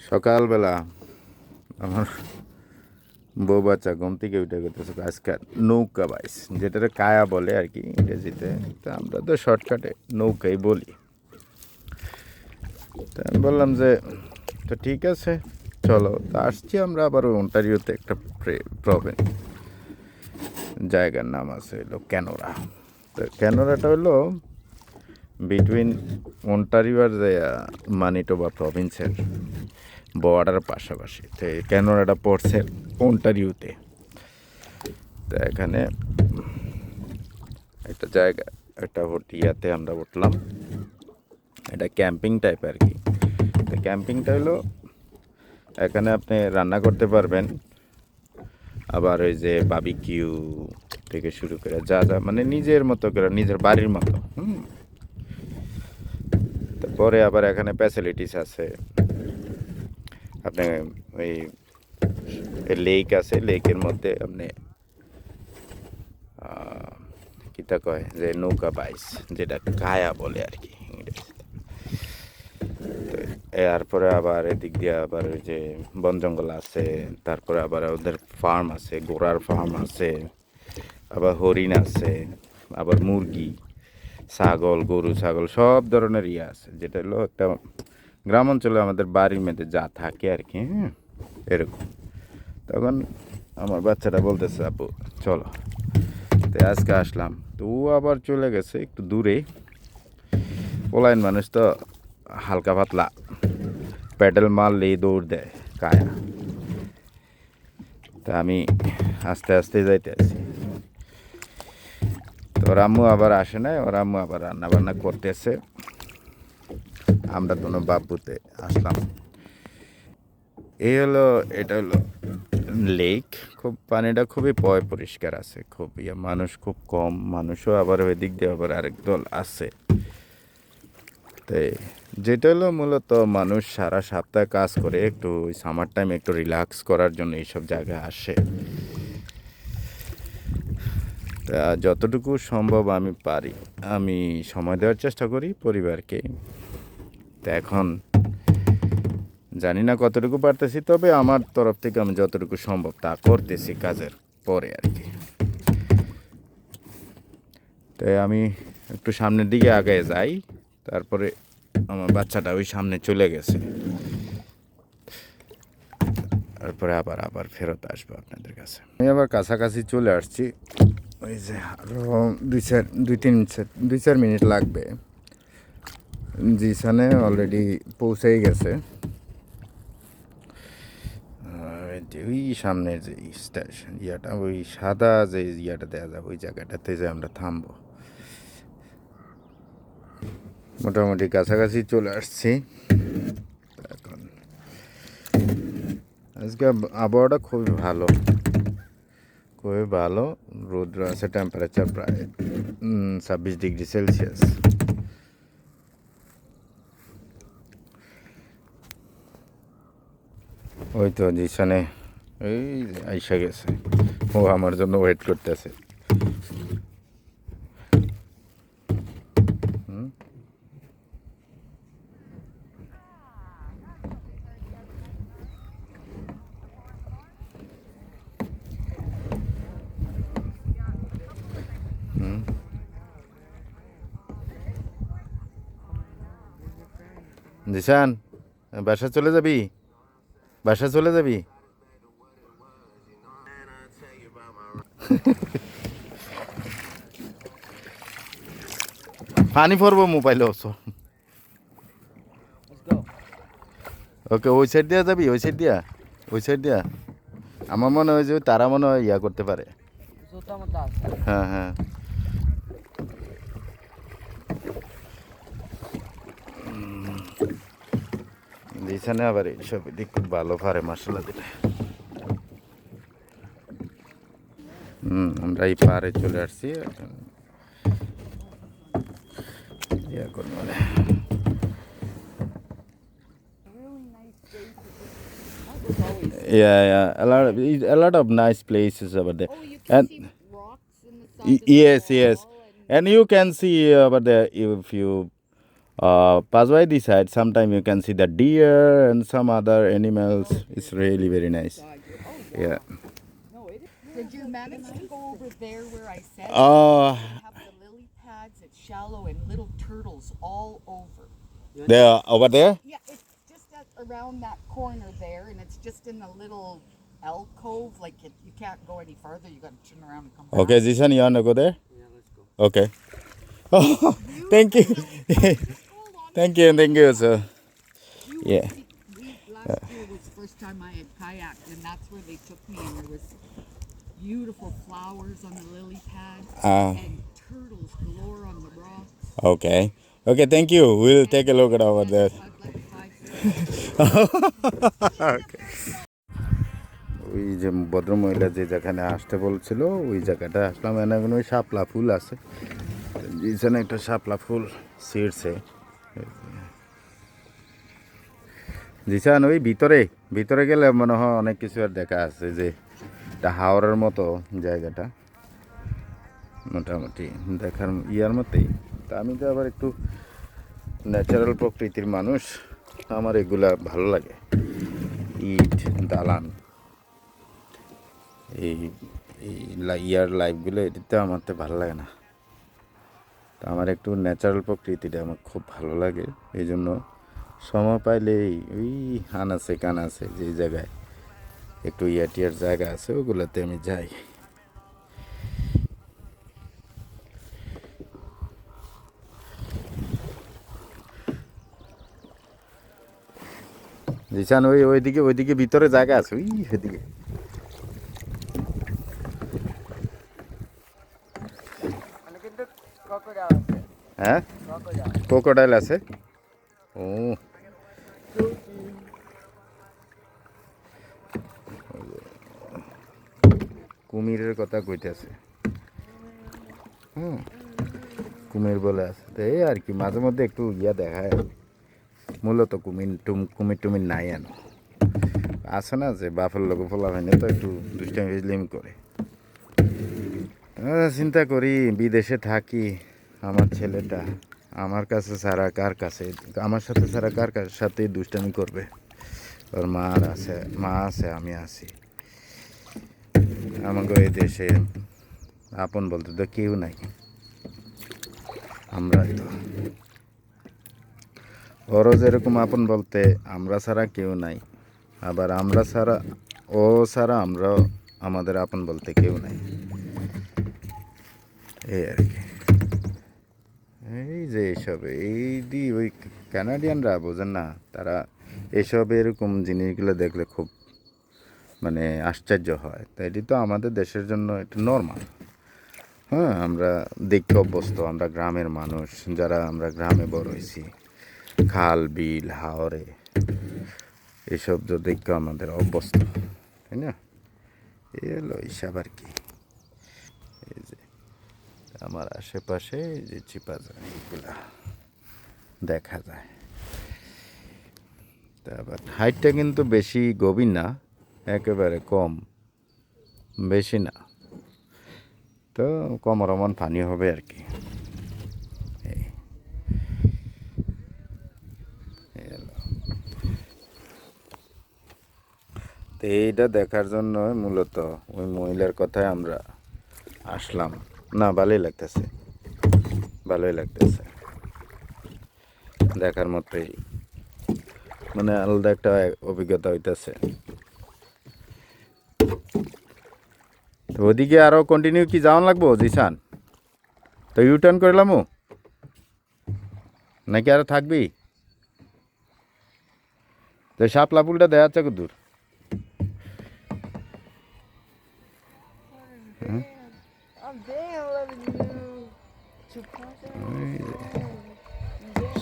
সকালবেলা আমার বউ বাচ্চা ঘুম থেকে উঠে করতেছে আজকে নৌকা বাইস, যেটাতে কায়া বলে আর কি ইংরেজিতে। তা আমরা তো শর্টকাটে নৌকাই বলি। তা আমি বললাম যে তো ঠিক আছে চলো। তা আসছি আমরা আবার অন্টারিওতে একটা প্রভিন্স জায়গার নাম আছে হলো ক্যানোরা। তো ক্যানোরাটা হলো বিটুইন অন্টারিও আর মানিটোবা প্রভিন্সের বর্ডার পাশাপাশি। তো এই ক্যানোরাটা পড়ছে অন্টারিওতে। তো এখানে একটা জায়গা, একটা ইয়াতে আমরা উঠলাম, এটা ক্যাম্পিং টাইপ আর কি। তো ক্যাম্পিংটা হলো এখানে আপনি রান্না করতে পারবেন, আবার ওই যে বাবিকিউ থেকে শুরু করে যা যা মানে নিজের মতো করে, নিজের বাড়ির মতো। তারপরে আবার এখানে ফ্যাসিলিটিস আছে। আপনি ওই লেক আছে, লেকের মধ্যে আপনি কিতা কয় যে নৌকা বাইস, যেটা কায়া বলে আর কি ইংরেজিতে। তো এরপরে আবার এদিক দিয়ে আবার ওই যে বন জঙ্গল আছে, তারপরে আবার ওদের ফার্ম আছে, ঘোড়ার ফার্ম আছে, আবার হরিণ আছে, আবার মুরগি, ছাগল, গরু ছাগল সব ধরনের ইয়ে আছে, যেটা হলো একটা গ্রাম অঞ্চলে আমাদের বাড়ির মধ্যে যা থাকে আর কি। হ্যাঁ, এরকম। তখন আমার বাচ্চাটা বলতেছে আপু চলো। তো আজকে আসলাম, তো ও আবার চলে গেছে একটু দূরে। পোলাইন মানুষ তো হালকা পাতলা প্যাডেল মারলেই দৌড় দেয় কায়া। তা আমি আস্তে আস্তে যাইতে আছি। তো ওর আম্মু আবার আসে নাই, ওর আম্মু আবার রান্না বান্না করতেছে। আমরা দুনো বাবুতে আসলাম। এই হলো, এটা হলো লেক। খুব পানিটা খুবই পরিষ্কার আছে, খুব মানুষ খুব কম, মানুষও আবার ওই দিক দিয়ে আবার আরেক দল আছে। তাই যেটা হলো মূলত মানুষ সারা সপ্তাহে কাজ করে, একটু ওই সামার টাইম একটু রিল্যাক্স করার জন্য এইসব জায়গায় আসে। তা যতটুকু সম্ভব আমি পারি আমি সময় দেওয়ার চেষ্টা করি পরিবারকে। তা এখন জানি না কতটুকু পারতেছি, তবে আমার তরফ থেকে আমি যতটুকু সম্ভব তা করতেছি কাজের পরে আর কি। তাই আমি একটু সামনের দিকে আগে যাই, তারপরে আমার বাচ্চাটা ওই সামনে চলে গেছে, তারপরে আবার আবার ফেরত আসবো আপনাদের কাছে। আমি আবার কাছাকাছি চলে আসছি, ওই যে আরও দুই চার মিনিট লাগবে। জিসানে অলরেডি পৌঁছেই গেছে। ওই সামনের যে স্টেশন ইয়াটা, ওই সাদা যে ইয়াটা দেওয়া যাবে ওই জায়গাটাতে যে আমরা থামবো। মোটামুটি কাছাকাছি চলে আসছি এখন। আজকে আবহাওয়াটা খুবই ভালো, খুবই ভালো। রৌদ্র আছে, টেম্পারেচার প্রায় 26 ডিগ্রি সেলসিয়াস। ওই তো জিসানে এই আইসা গেছে, ও আমার জন্য ওয়েট করতেছে। জিসান, বাসা চলে যাবি? বাসা চলে যাবি? পানি পড়বো মোবাইলে অবশ্য। ওকে, ওই সাইড দিয়া যাবি? ওই সাইড দিয়া, ওই সাইড দিয়া আমার মনে হয় যে তারা মনে হয় ইয়া করতে পারে। হ্যাঁ হ্যাঁ, দিছানে আবার এইসব দিক খুব ভালো পারে মশলা দিলে। আমরা এই পারে চলে আসছি এখন। ইয়া করবো মানে a lot of nice places over there. Oh, you can And see rocks in the side of yes, the yes, wall and and you can see over there if you Pass by the side. Sometime you can see the deer and some other animals. It's really very nice. Yeah. Did you manage to go over there where I said Uh, have the lily pads? It's shallow and little turtles all over. there over there. Yeah, it's just around that corner there, and it's just in a little alcove. Like you can't go any farther. You got to turn around and come back. Okay, Zishan, you wanna go there? Yeah, let's go. Okay. Oh, thank you. Thank you, sir. Yeah. Last year was the first time I had kayaked, and that's where they took me, and there was beautiful flowers on the lily pads and turtles galore on the rocks. Okay. Okay, thank you. We'll take a look at over there. ওই যে ভদ্রমহিলা যে যেখানে আসতে বলছিল ওই জায়গাটা আসলাম, এখানে ওই শাপলা ফুল আছে, এখানে একটা শাপলা ফুল ছিঁড়ছে। জিসান ওই ভিতরে ভিতরে গেলে মনে হয় অনেক কিছু আর দেখা আছে, যে এটা হাওড়ের মতো জায়গাটা মোটামুটি দেখার ইয়ার মতোই। তা আমি তো আবার একটু ন্যাচারাল প্রকৃতির মানুষ, আমার এগুলা ভালো লাগে। ইট দালান এই ইয়ার লাইফগুলো এটাতে আমার তো ভালো লাগে না। তা আমার একটু ন্যাচারাল প্রকৃতিটা আমার খুব ভালো লাগে, এই জন্য সময় পাইলেই ওই আনাচে কানাচে যে জায়গায় একটু ইয়াটিয়ার জায়গা আছে ওগুলোতে আমি যাই। জিসান ওইদিকে ভিতরে জায়গা আছে, ওই ওইদিকে। হ্যাঁ, ক্রোকোডাইল আছে। ও কুমিরের কথা কইতেছে। কুমির বলে আছে তো, এই আর কি মাঝে মধ্যে একটু ইয়া দেখায়। মূলত কুমির টুমির নাই এনো আছে না, যে বাপের লোক ফোলা হয়নি তো একটু দুষ্টামি করে। চিন্তা করি বিদেশে থাকি, আমার ছেলেটা আমার কাছে ছাড়া কার কাছে, আমার সাথে ছাড়া কার সাথে দুষ্টামি করবে। ওর মা আছে, আমি আছি। আমাকে এই দেশে আপন বলতে তো কেউ নাই, আমরাই তো। ওরও যেরকম আপন বলতে আমরা ছাড়া কেউ নাই, আবার আমরা ছাড়া ও ছাড়া আমরাও আমাদের আপন বলতে কেউ নাই, এই আর কি। এই যে এইসব ওই কানাডিয়ানরা বোঝেন না, তারা এইসব এরকম জিনিসগুলো দেখলে খুব মানে আশ্চর্য হয়। তাই এটি তো আমাদের দেশের জন্য এটা নর্মাল। হ্যাঁ, আমরা দেখতে অভ্যস্ত, আমরা গ্রামের মানুষ, যারা আমরা গ্রামে বড় হয়েছি, খাল বিল হাওরে এসব যে দেখতে আমাদের অভ্যস্ত, তাই না? এই হলো এইসব আর কি। এই যে আমার আশেপাশে যে চিপা যায় এগুলা দেখা যায়। তারপর হাইটটা কিন্তু বেশি গভীর না, একেবারে কম, বেশি না, তো কমরমন পানি হবে আর কি। তো এইটা দেখার জন্য মূলত ওই মহিলার কথায় আমরা আসলাম। না, ভালোই লাগতেছে, দেখার মতোই, মানে আলাদা একটা অভিজ্ঞতা হইতেছে। তো ওদিকে আরো কন্টিনিউ কি যাওয়ান লাগবো জিসান? তো ইউটার্ন করলাম নাকি আরো থাকবি? তো শাপলা ফুলটা দেখা যাচ্ছে কত দূর?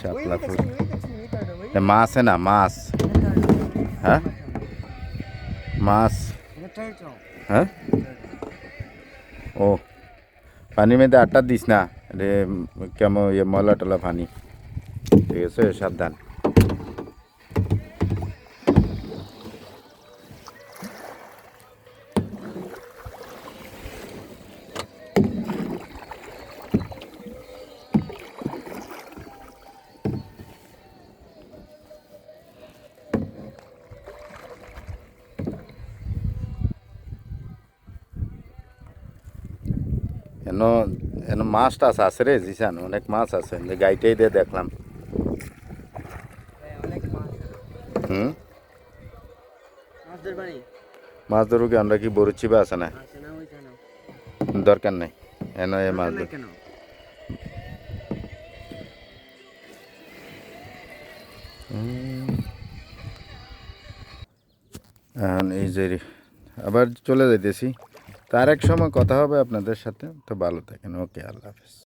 শাপলা ফুল মাছ है ना, মাছ, হ্যাঁ মাছ, হ্যাঁ। ও পানির মধ্যে আটটা দিস না রে, কেমন ইয়ে ময়লা টলা পানি, ঠিক আছে, সাবধান। এন এন মাছ টাছ আছে রে জিসান, অনেক মাছ আছে, যে গাইটাই দিয়ে দেখলাম। অনেক মাছ হুম, মাছ ধরবানি মাছ ধরু কি আমরা কি বড়ুচি বা আছে না, আছে না ওইখানে দরকার নেই এন এ মাছ ধর। কেন এখন এই যে আবার চলে যাইতেছি, তার এক সময় কথা হবে আপনাদের সাথে, তো ভালো থাকেন, ওকে, আল্লাহ হাফেজ।